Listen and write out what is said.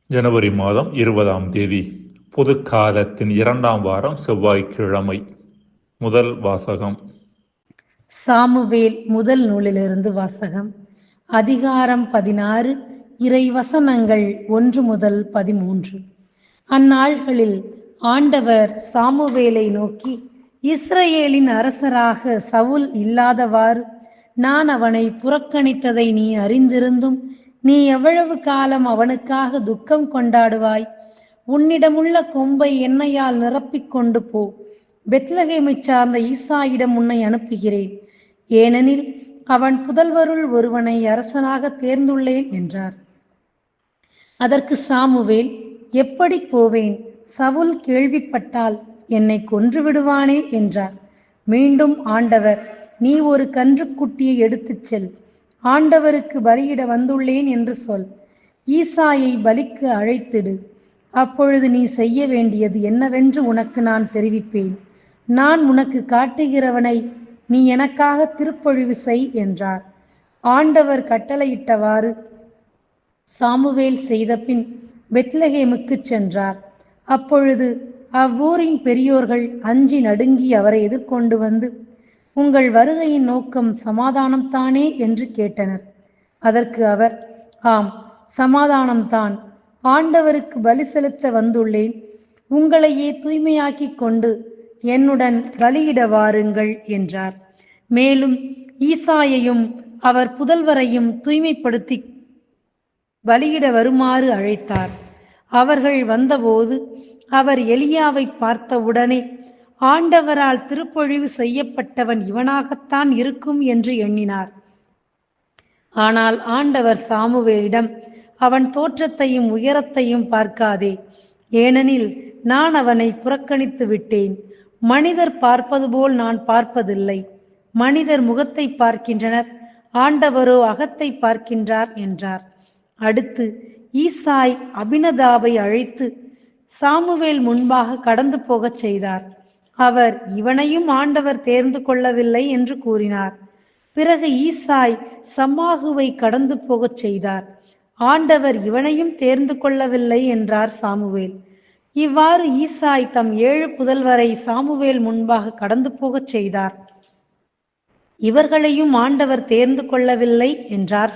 ஜனவரி மாதம் 20ஆம் தேதி பொது காலத்தின் 2ஆம் வாரம் செவ்வாய்க்கிழமை. முதல் வாசகம். சாமுவேல் முதல் நூலிலிருந்து வாசகம். அதிகாரம் 16, இறை வசனங்கள் 1 முதல் 13. அந்நாள்களில் ஆண்டவர் சாமுவேலை நோக்கி, இஸ்ரவேலின் அரசராக சவுல் இல்லாதவாறு நான் அவனை புறக்கணித்ததை நீ அறிந்திருந்தும் நீ எவ்வளவு காலம் அவனுக்காக துக்கம் கொண்டாடுவாய்? உன்னிடமுள்ள கொம்பை எண்ணெயால் நிரப்பிக் கொண்டு போ. பெத்லகேமைச் சார்ந்த ஈசாயிடம் உன்னை அனுப்புகிறேன், ஏனெனில் அவன் புதல்வருள் ஒருவனை அரசனாக தேர்ந்துள்ளேன் என்றார். அதற்கு சாமுவேல், எப்படி போவேன்? சவுல் கேள்விப்பட்டால் என்னை கொன்று விடுவானே என்றார். மீண்டும் ஆண்டவர், நீ ஒரு கன்றுக்குட்டியை எடுத்துச் செல், ஆண்டவருக்கு பலியிட வந்துள்ளேன் என்று சொல். ஈசாயை பலிக்கு அழைத்திடு. அப்பொழுது நீ செய்ய வேண்டியது என்னவென்று உனக்கு நான் தெரிவிப்பேன். நான் உனக்கு காட்டுகிறவனை நீ எனக்காக திருப்பொழிவு செய் என்றார். ஆண்டவர் கட்டளையிட்டவாறு சாமுவேல் செய்த பின் பெத்லகேமுக்கு சென்றார். அப்பொழுது அவ்வூரின் பெரியோர்கள் அஞ்சி நடுங்கி அவரை எதிர்கொண்டு வந்து, உங்கள் வருகையின் நோக்கம் சமாதானம்தானே என்று கேட்டனர். அதற்கு அவர், ஆம், சமாதானம்தான். ஆண்டவருக்கு பலி செலுத்த வந்துள்ளேன். உங்களையே தூய்மையாக்கிக் கொண்டு என்னுடன் பலியிட வாருங்கள் என்றார். மேலும் ஈசாயையும் அவர் புதல்வரையும் தூய்மைப்படுத்தி பலியிட வருமாறு அழைத்தார். அவர்கள் வந்தபோது அவர் எலியாவை பார்த்தவுடனே, ஆண்டவரால் திருப்பொழிவு செய்யப்பட்டவன் இவனாகத்தான் இருக்கும் என்று எண்ணினார். ஆனால் ஆண்டவர் சாமுவேலிடம், அவன் தோற்றத்தையும் உயரத்தையும் பார்க்காதே, ஏனெனில் நான் அவனை புறக்கணித்து விட்டேன். மனிதர் பார்ப்பது போல் நான் பார்ப்பதில்லை. மனிதர் முகத்தை பார்க்கின்றனர், ஆண்டவரோ அகத்தை பார்க்கின்றார் என்றார். அடுத்து ஈசாய் அபினதாபை அழைத்து சாமுவேல் முன்பாக கடந்து போகச் செய்தார். அவர், இவனையும் ஆண்டவர் தேர்ந்து கொள்ளவில்லை என்று கூறினார். பிறகு ஈசாய் சம்மாகுவை கடந்து போகச் செய்தார். ஆண்டவர் இவனையும் தேர்ந்து கொள்ளவில்லை என்றார் சாமுவேல். இவ்வாறு ஈசாய் தம் 7 புதல்வரை சாமுவேல் முன்பாக கடந்து போகச் செய்தார். இவர்களையும் ஆண்டவர் தேர்ந்து கொள்ளவில்லை என்றார்.